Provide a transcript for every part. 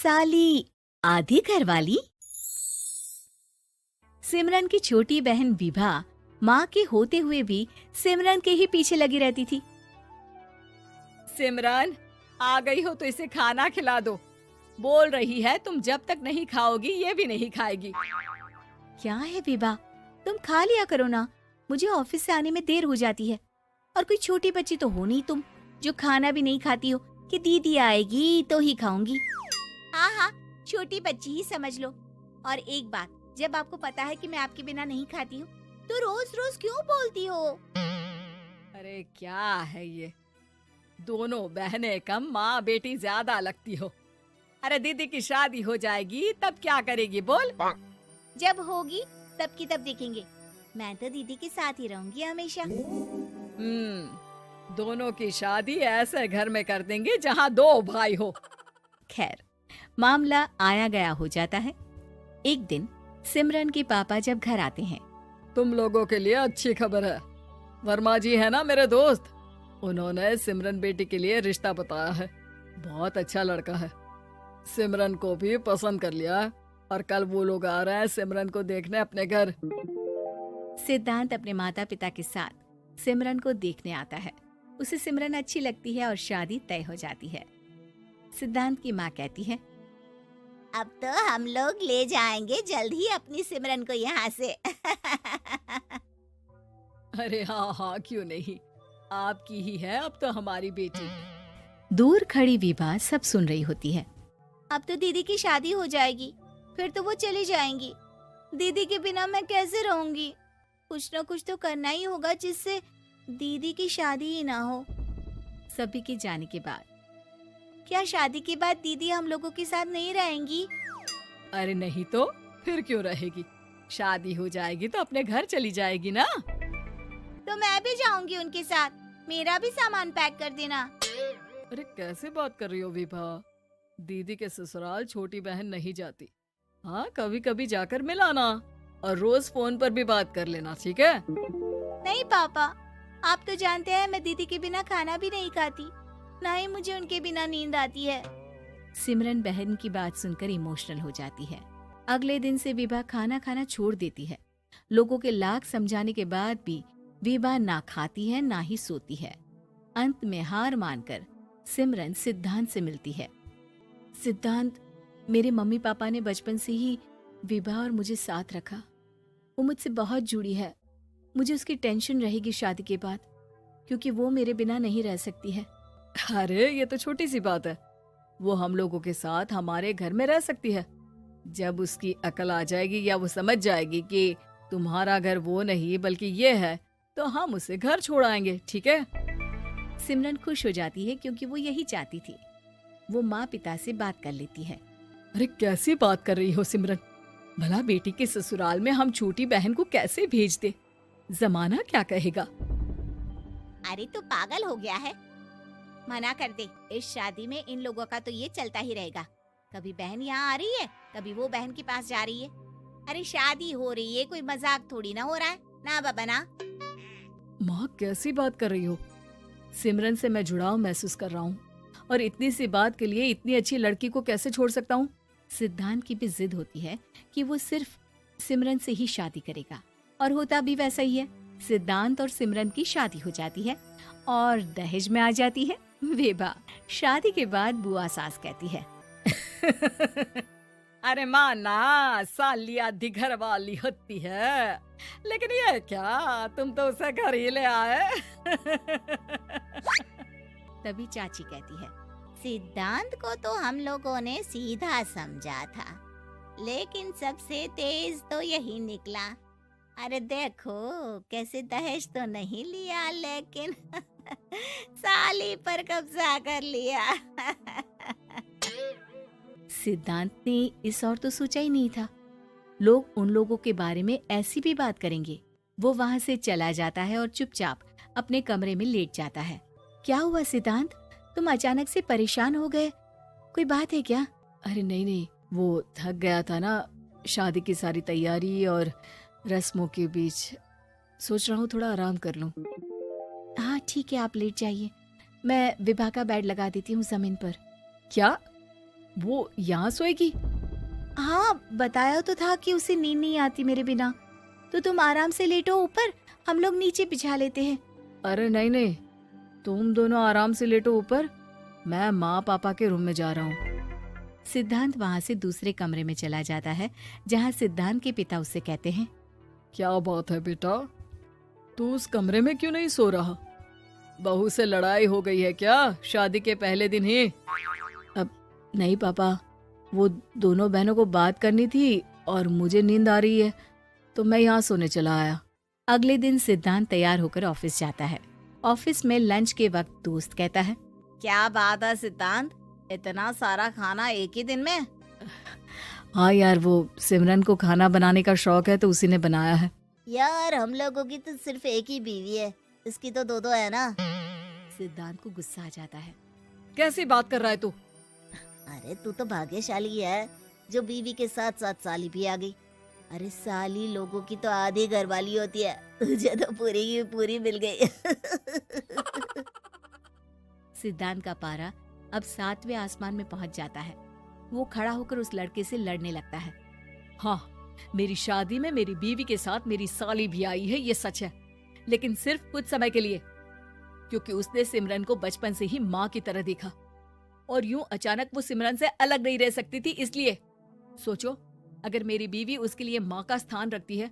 साली आधी घरवाली। सिमरन की छोटी बहन विभा माँ के होते हुए भी सिमरन के ही पीछे लगी रहती थी। सिमरन, आ गई हो तो इसे खाना खिला दो। बोल रही है तुम जब तक नहीं खाओगी ये भी नहीं खाएगी। क्या है विभा, तुम खा लिया करो ना, मुझे ऑफिस से आने में देर हो जाती है। और कोई छोटी बच्ची तो हो नहीं तुम जो खाना भी नहीं खाती हो कि दीदी आएगी तो ही खाऊंगी। हाँ हाँ, छोटी बच्ची ही समझ लो। और एक बात, जब आपको पता है कि मैं आपके बिना नहीं खाती हूँ तो रोज रोज क्यों बोलती हो? अरे क्या है ये, दोनों बहनें कम माँ बेटी ज्यादा लगती हो। अरे दीदी की शादी हो जाएगी तब क्या करेगी बोल? जब होगी तब की तब देखेंगे। मैं तो दीदी के साथ ही रहूंगी हमेशा। दोनों की शादी ऐसे घर में कर देंगे जहाँ दो भाई हो। खैर, मामला आया गया हो जाता है। एक दिन सिमरन के पापा जब घर आते हैं, तुम लोगों के लिए अच्छी खबर है। वर्मा जी है ना मेरे दोस्त, उन्होंने सिमरन बेटी के लिए रिश्ता बताया है। बहुत अच्छा लड़का है, सिमरन को भी पसंद कर लिया है और कल वो लोग आ रहे हैं सिमरन को देखने अपने घर। सिद्धांत अपने माता पिता के साथ सिमरन को देखने आता है। उसे सिमरन अच्छी लगती है और शादी तय हो जाती है। सिद्धांत की माँ कहती है, अब तो हम लोग ले जाएंगे जल्द ही अपनी सिमरन को यहाँ से। अरे हाँ, क्यों नहीं, आपकी ही है अब तो हमारी बेटी। दूर खड़ी विभा सब सुन रही होती है। अब तो दीदी की शादी हो जाएगी, फिर तो वो चली जाएंगी। दीदी के बिना मैं कैसे रहूंगी? कुछ न कुछ तो करना ही होगा जिससे दीदी की शादी ही ना हो। सभी के जाने के बाद क्या शादी के बाद दीदी हम लोगों के साथ नहीं रहेंगी? अरे नहीं तो फिर क्यों रहेगी, शादी हो जाएगी तो अपने घर चली जाएगी ना। तो मैं भी जाऊंगी उनके साथ, मेरा भी सामान पैक कर देना। अरे कैसे बात कर रही हो विभा, दीदी के ससुराल छोटी बहन नहीं जाती। हाँ, कभी कभी जाकर मिलाना और रोज फोन पर भी बात कर लेना, ठीक है? नहीं पापा, आप तो जानते हैं मैं दीदी के बिना खाना भी नहीं खाती, ना ही मुझे उनके बिना नींद आती है। सिमरन बहन की बात सुनकर इमोशनल हो जाती है। अगले दिन से विभा खाना खाना छोड़ देती है। लोगों के लाख समझाने के बाद भी विभा ना खाती है ना ही सोती है। अंत में हार मानकर सिमरन सिद्धांत से मिलती है। सिद्धांत, मेरे मम्मी पापा ने बचपन से ही विभा और मुझे साथ रखा। वो मुझसे बहुत जुड़ी है। मुझे उसकी टेंशन रहेगी शादी के बाद, क्योंकि वो मेरे बिना नहीं रह सकती है। अरे ये तो छोटी सी बात है, वो हम लोगों के साथ हमारे घर में रह सकती है। जब उसकी अकल आ जाएगी या वो समझ जाएगी कि तुम्हारा घर वो नहीं बल्कि ये है, तो हम उसे घर छोड़ आएंगे, ठीक है? सिमरन खुश हो जाती है क्योंकि वो यही चाहती थी। वो माँ पिता से बात कर लेती है। अरे कैसी बात कर रही हो सिमरन, भला बेटी के ससुराल में हम छोटी बहन को कैसे भेज दे? जमाना क्या कहेगा? अरे तू पागल हो गया है, मना कर दे। इस शादी में इन लोगों का तो ये चलता ही रहेगा। कभी बहन यहाँ आ रही है, कभी वो बहन के पास जा रही है। अरे शादी हो रही है, कोई मजाक थोड़ी ना हो रहा है ना बाबा ना। माँ कैसी बात कर रही हो? सिमरन से मैं जुड़ाव महसूस कर रहा हूँ और इतनी सी बात के लिए इतनी अच्छी लड़की को कैसे छोड़ सकता हूँ? सिद्धांत की भी जिद होती है कि वो सिर्फ सिमरन से ही शादी करेगा, और होता भी वैसा ही है। सिद्धांत और सिमरन की शादी हो जाती है और दहेज में आ जाती है विभा। शादी के बाद बुआ सास कहती है, अरे माँ ना, साली आधी घर वाली होती है, लेकिन ये क्या, तुम तो उसे घर ही ले आए। तभी चाची कहती है, सिद्धांत को तो हम लोगों ने सीधा समझा था, लेकिन सबसे तेज तो यही निकला। अरे देखो कैसे दहेज तो नहीं लिया, लेकिन साली पर कब्जा कर लिया। सिद्धांत ने इस और तो सोचा ही नहीं था, लोग उन लोगों के बारे में ऐसी भी बात करेंगे। वो वहाँ से चला जाता है और चुपचाप अपने कमरे में लेट जाता है। क्या हुआ सिद्धांत, तुम अचानक से परेशान हो गए, कोई बात है क्या? अरे नहीं, वो थक गया था ना, शादी की सारी तैयारी और रस्मों के बीच, सोच रहा हूँ थोड़ा आराम कर लूं। हाँ ठीक है, आप लेट जाइए, मैं विभा का बेड लगा देती हूँ जमीन पर। क्या? वो यहाँ सोएगी? हाँ, बताया तो था कि उसे नींद नहीं आती मेरे बिना। तो तुम आराम से लेटो ऊपर, हम लोग नीचे बिछा लेते हैं। अरे नहीं नहीं, तुम दोनों आराम से लेटो ऊपर, मैं माँ पापा के रूम में जा रहा हूँ। सिद्धांत वहाँ से दूसरे कमरे में चला जाता है, जहाँ सिद्धांत के पिता उससे कहते हैं, क्या बात है बेटा, तू उस कमरे में क्यों नहीं सो रहा? बहू से लड़ाई हो गई है क्या शादी के पहले दिन ही? अब नहीं पापा, वो दोनों बहनों को बात करनी थी और मुझे नींद आ रही है, तो मैं यहाँ सोने चला आया। अगले दिन सिद्धांत तैयार होकर ऑफिस जाता है। ऑफिस में लंच के वक्त दोस्त कहता है, क्या बात है सिद्धांत, इतना सारा खाना एक ही दिन में? हाँ यार, वो सिमरन को खाना बनाने का शौक है तो उसी ने बनाया है। यार हम लोगों की तो सिर्फ एक ही बीवी है, इसकी तो दो है ना। सिद्धांत को गुस्सा आ जाता है। कैसी बात कर रहा है तू? अरे तू तो भाग्यशाली है जो बीवी के साथ साथ साली भी आ गई। अरे साली लोगों की तो आधी घरवाली होती है, तुझे तो पूरी की पूरी मिल गई। सिद्धांत का पारा अब 7वें आसमान में पहुंच जाता है। वो खड़ा होकर उस लड़के से लड़ने लगता है। हाँ, मेरी शादी में मेरी बीवी के साथ मेरी साली भी आई है, ये सच है, लेकिन सिर्फ कुछ समय के लिए, क्योंकि उसने सिमरन को बचपन से ही माँ की तरह देखा और यूं अचानक वो सिमरन से अलग नहीं रह सकती थी। इसलिए सोचो, अगर मेरी बीवी उसके लिए माँ का स्थान रखती है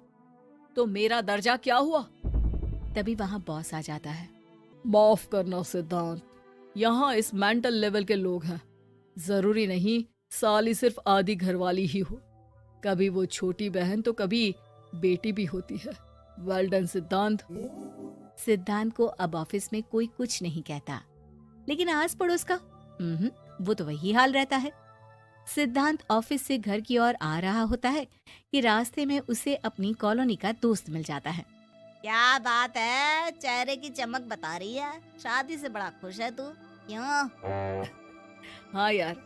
तो मेरा दर्जा क्या हुआ? तभी वहाँ बॉस आ जाता है। माफ करना सिद्धांत, यहाँ इस मेंटल लेवल के लोग हैं। जरूरी नहीं साली सिर्फ आधी घरवाली ही हो, कभी वो छोटी बहन तो कभी बेटी भी होती है। वेल डन सिद्धांत। सिद्धांत को अब ऑफिस में कोई कुछ नहीं कहता, लेकिन आस पड़ोस का वो तो वही हाल रहता है। सिद्धांत ऑफिस से घर की ओर आ रहा होता है कि रास्ते में उसे अपनी कॉलोनी का दोस्त मिल जाता है। क्या बात है, चेहरे की चमक बता रही है, शादी से बड़ा खुश है तू, क्यों? हाँ यार,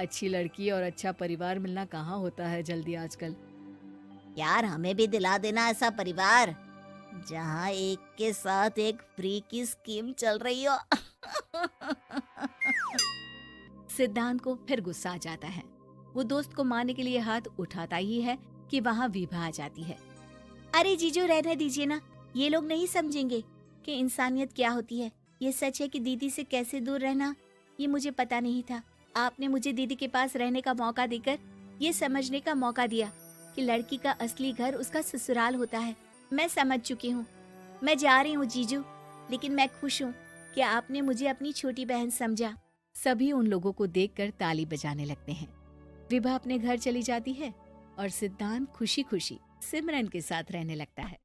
अच्छी लड़की और अच्छा परिवार मिलना कहाँ होता है जल्दी आजकल। यार हमें भी दिला देना ऐसा परिवार जहाँ एक के साथ एक फ्री की स्कीम चल रही हो। सिद्धांत को फिर गुस्सा आ जाता है। वो दोस्त को मारने के लिए हाथ उठाता ही है कि वहाँ विभा आ जाती है। अरे जीजू, रहने दीजिए ना, ये लोग नहीं समझेंगे कि इंसानियत क्या होती है। ये सच है कि दीदी से कैसे दूर रहना, ये मुझे पता नहीं था। आपने मुझे दीदी के पास रहने का मौका देकर ये समझने का मौका दिया कि लड़की का असली घर उसका ससुराल होता है। मैं समझ चुकी हूँ, मैं जा रही हूँ जीजू, लेकिन मैं खुश हूँ कि आपने मुझे अपनी छोटी बहन समझा। सभी उन लोगों को देखकर ताली बजाने लगते हैं। विभा अपने घर चली जाती है और सिद्धांत खुशी खुशी सिमरन के साथ रहने लगता है।